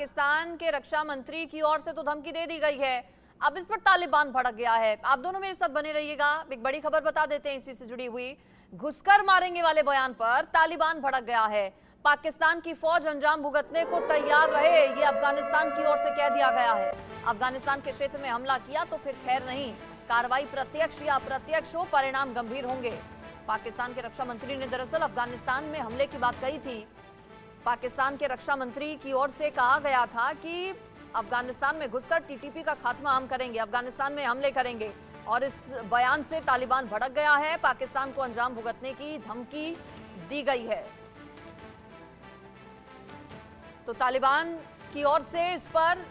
पाकिस्तान के रक्षा मंत्री की ओर से तो धमकी दे दी गई है, अब इस पर तालिबान भड़क गया है। आप दोनों मेरे साथ बने रहिएगा, एक बड़ी खबर बता देते हैं इसी से जुड़ी हुई। घुसकर मारेंगे वाले बयान पर तालिबान भड़क गया है। पाकिस्तान की फौज अंजाम भुगतने को तैयार रहे, ये अफगानिस्तान की ओर से कह दिया गया है। अफगानिस्तान के क्षेत्र में हमला किया तो फिर खैर नहीं, कार्रवाई प्रत्यक्ष या अप्रत्यक्ष हो, परिणाम गंभीर होंगे। पाकिस्तान के रक्षा मंत्री ने दरअसल अफगानिस्तान में हमले की बात कही थी। पाकिस्तान के रक्षा मंत्री की ओर से कहा गया था कि अफगानिस्तान में घुसकर टीटीपी का खात्मा हम करेंगे, अफगानिस्तान में हमले करेंगे, और इस बयान से तालिबान भड़क गया है। पाकिस्तान को अंजाम भुगतने की धमकी दी गई है। तो तालिबान की ओर से इस पर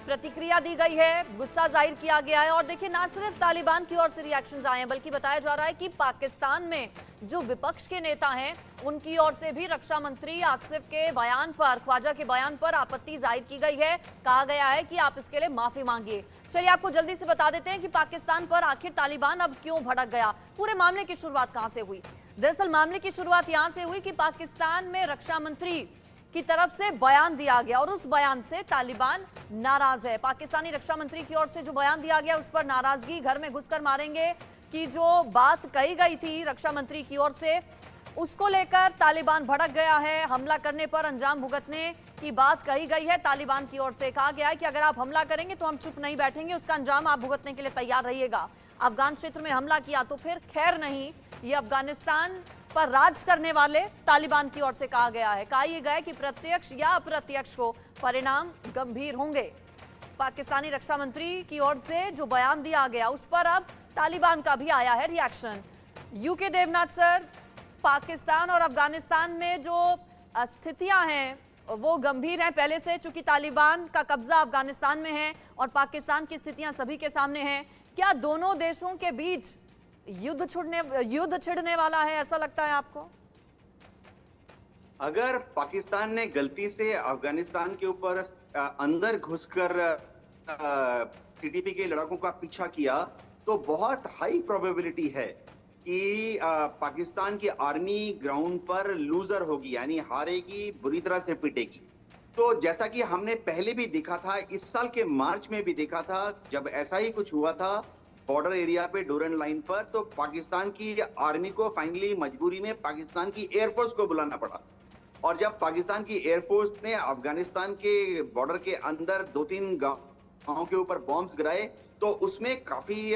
प्रतिक्रिया दी गई है, गुस्सा जाहिर किया गया है। और देखिए, ना सिर्फ तालिबान की ओर से रिएक्शंस आए हैं, बल्कि बताया जा रहा है कि पाकिस्तान में जो विपक्ष के नेता हैं उनकी ओर से भी रक्षा मंत्री आसिफ के बयान पर, ख्वाजा के बयान पर आपत्ति जाहिर की गई है। कहा गया है कि आप इसके लिए माफी मांगिए। चलिए आपको जल्दी से बता देते हैं कि पाकिस्तान पर आखिर तालिबान अब क्यों भड़क गया, पूरे मामले की शुरुआत कहां से हुई। दरअसल मामले की शुरुआत यहां से हुई कि पाकिस्तान में रक्षा मंत्री की तरफ से बयान दिया गया और उस बयान से तालिबान नाराज है। पाकिस्तानी रक्षा मंत्री की ओर से जो बयान दिया गया उस पर नाराजगी, घर में घुसकर मारेंगे की जो बात कही गई थी रक्षा मंत्री की ओर से, उसको लेकर तालिबान भड़क गया है। हमला करने पर अंजाम भुगतने की बात कही गई है। तालिबान की ओर से कहा गया है कि अगर आप हमला करेंगे तो हम चुप नहीं बैठेंगे, उसका अंजाम आप भुगतने के लिए तैयार रहिएगा। अफगान क्षेत्र में हमला किया तो फिर खैर नहीं, ये अफगानिस्तान पर राज करने वाले तालिबान की ओर से कहा गया है। कहा यह गया कि प्रत्यक्ष या अप्रत्यक्ष हो, परिणाम गंभीर होंगे। पाकिस्तानी रक्षा मंत्री की ओर से जो बयान दिया गया उस पर अब तालिबान का भी आया है reaction. UK Devnath sir, Pakistan और अफगानिस्तान में जो स्थितियां हैं वो गंभीर हैं पहले से, चूंकि तालिबान का कब्जा अफगानिस्तान में है और पाकिस्तान की स्थितियां सभी के सामने हैं। क्या दोनों देशों के बीच युद्ध छिड़ने वाला है, ऐसा लगता है आपको? अगर पाकिस्तान ने गलती से अफगानिस्तान के ऊपर अंदर घुसकर टीटीपी के लड़ाकों का पीछा किया तो बहुत हाई प्रोबेबिलिटी है कि पाकिस्तान की आर्मी ग्राउंड पर लूजर होगी, यानी हारेगी, बुरी तरह से पिटेगी। तो जैसा कि हमने पहले भी देखा था, इस साल के मार्च में भी देखा था, जब ऐसा ही कुछ हुआ था बॉर्डर एरिया पे डोरन लाइन पर, तो पाकिस्तान की आर्मी को फाइनली मजबूरी में पाकिस्तान की एयरफोर्स को बुलाना पड़ा। और जब पाकिस्तान की एयरफोर्स ने अफगानिस्तान के बॉर्डर के अंदर 2-3 गांवों के ऊपर बॉम्ब्स गिराए तो उसमें काफी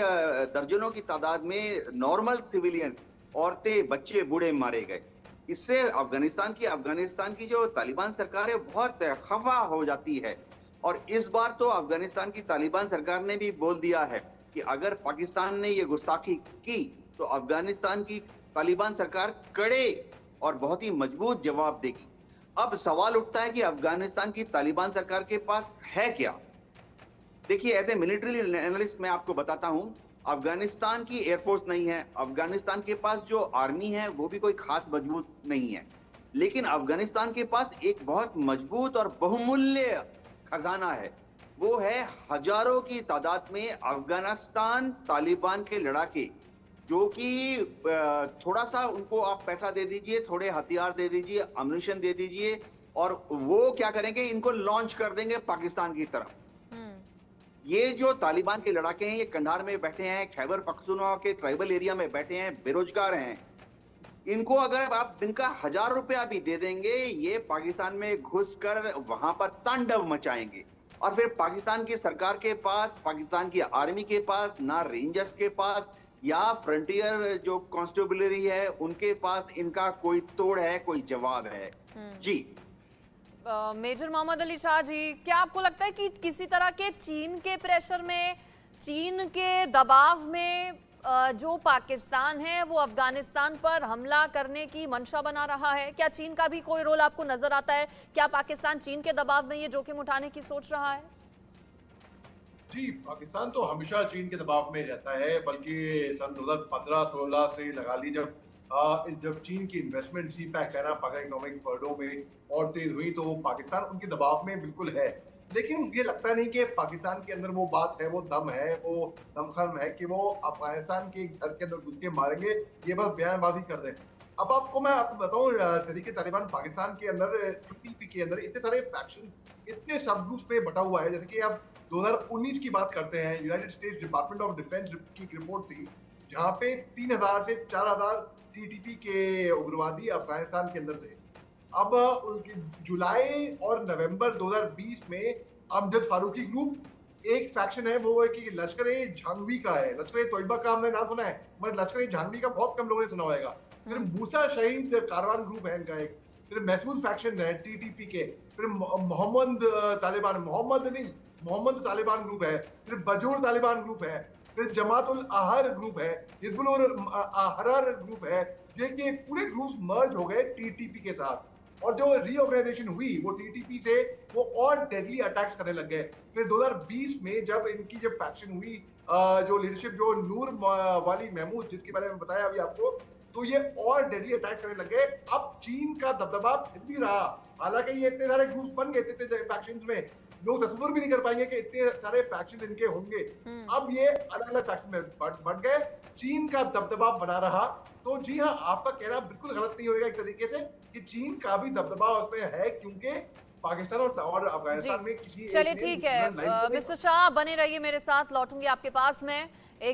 दर्जनों की तादाद में नॉर्मल सिविलियंस, औरतें, बच्चे, बूढ़े मारे गए। इससे अफगानिस्तान की जो तालिबान सरकार है बहुत खफा हो जाती है। और इस बार तो अफगानिस्तान की तालिबान सरकार ने भी बोल दिया है कि अगर पाकिस्तान ने ये गुस्ताखी की तो अफगानिस्तान की तालिबान सरकार कड़े और बहुत ही मजबूत जवाब देगी। अब सवाल उठता है कि अफगानिस्तान की तालिबान सरकार के पास है क्या? देखिए, एज ए मिलिट्री एनालिस्ट मैं आपको बताता हूं, अफगानिस्तान की एयरफोर्स नहीं है, अफगानिस्तान के पास जो आर्मी है वो भी कोई खास मजबूत नहीं है, लेकिन अफगानिस्तान के पास एक बहुत मजबूत और बहुमूल्य खजाना है। वो है हजारों की तादाद में अफगानिस्तान तालिबान के लड़ाके, जो कि थोड़ा सा उनको आप पैसा दे दीजिए, थोड़े हथियार दे दीजिए, अम्युनिशन दे दीजिए, और वो क्या करेंगे, इनको लॉन्च कर देंगे पाकिस्तान की तरफ। ये जो तालिबान के लड़ाके हैं, ये कंधार में बैठे हैं, खैबर पख्तूनख्वा के ट्राइबल एरिया में बैठे हैं, बेरोजगार हैं। इनको अगर आप दिन का 1000 रुपया भी दे देंगे, ये पाकिस्तान में घुसकर वहां पर तांडव मचाएंगे। और फिर पाकिस्तान की सरकार के पास, पाकिस्तान की आर्मी के पास, ना रेंजर्स के पास या फ्रंटियर जो कांस्टेबलरी है उनके पास इनका कोई तोड़ है, कोई जवाब है। जी मेजर मोहम्मद अली शाह जी, क्या आपको लगता है कि किसी तरह के चीन के प्रेशर में, चीन के दबाव में जो पाकिस्तान है वो अफगानिस्तान पर हमला करने की मंशा बना रहा है? क्या चीन का भी कोई रोल आपको नजर आता है? क्या पाकिस्तान चीन के दबाव में ये जोखिम उठाने की सोच रहा है? जी, पाकिस्तान तो हमेशा चीन के दबाव में रहता है, बल्कि सन 2015-16 से लगा ली, जब चीन की इन्वेस्टमेंट CPEC है ना, पाकिस्तान इकोनॉमिक कॉरिडोर में, और तेज हुई, तो पाकिस्तान उनके दबाव में बिल्कुल है। लेकिन ये लगता नहीं कि पाकिस्तान के अंदर वो बात है, वो दम है, वो दमखम है कि वो अफगानिस्तान के घर के अंदर घुस के मारेंगे, ये बस बयानबाजी कर दें। अब आपको मैं आपको बताऊं, तरीके तालिबान पाकिस्तान के अंदर टीटीपी के अंदर इतने सारे फैक्शन, इतने सब ग्रुप्स में बटा हुआ है। जैसे कि आप 2019 की बात करते हैं, United states department of defence की एक रिपोर्ट थी जहां पे 3000 से 4000 टीटीपी के उग्रवादी अफगानिस्तान के अंदर थे। अब जुलाई और नवंबर 2020 में अमजद फारूकी ग्रुप एक फैक्शन है, वो है कि लश्कर ए झांगवी का है। लश्कर ए तोयबा का हमने नाम सुना है, मगर लश्कर ए झांगवी का बहुत कम लोगों ने सुना होगा। फिर मूसा शहीद कारवान ग्रुप है इनका एक, फिर महसूद फैक्शन है टीटीपी के, फिर मोहम्मद तालिबान, मोहम्मद तालिबान ग्रुप है, फिर बजूर तालिबान ग्रुप है, फिर जमातुल आहर ग्रुप है, हिजबुल अहरार ग्रुप है। ये पूरे ग्रुप्स मर्ज हो गए टीटीपी के साथ, और जो रीऑर्गेनाइजेशन हुई वो टीटीपी से वो और डेडली अटैक्स करने लग गए। फिर 2020 में जब इनकी जब फैक्शन हुई, जो लीडरशिप जो नूर वाली महमूद जिसके बारे में बताया अभी आपको, तो ये और डेडली अटैक करने लगे। अब चीन का दबदबा फिर भी रहा, हालांकि ये इतने सारे ग्रुप्स बन गए, इतने फैक्शंस में लोग तस्वीर भी नहीं कर पाएंगे कि इतने सारे फैक्शन इनके होंगे। अब ये अलग अलग फैक्शन में बढ़ गए, चीन का दबदबा बना रहा। तो जी हाँ, आपका कहना बिल्कुल गलत नहीं होगा एक तरीके से कि चीन का भी दबदबा उसमें है, क्योंकि पाकिस्तान और अफगानिस्तान में किसी चलिए ठीक है मिस्टर शाह, बने रहिए मेरे साथ, लौटूंगी आपके पास में। एक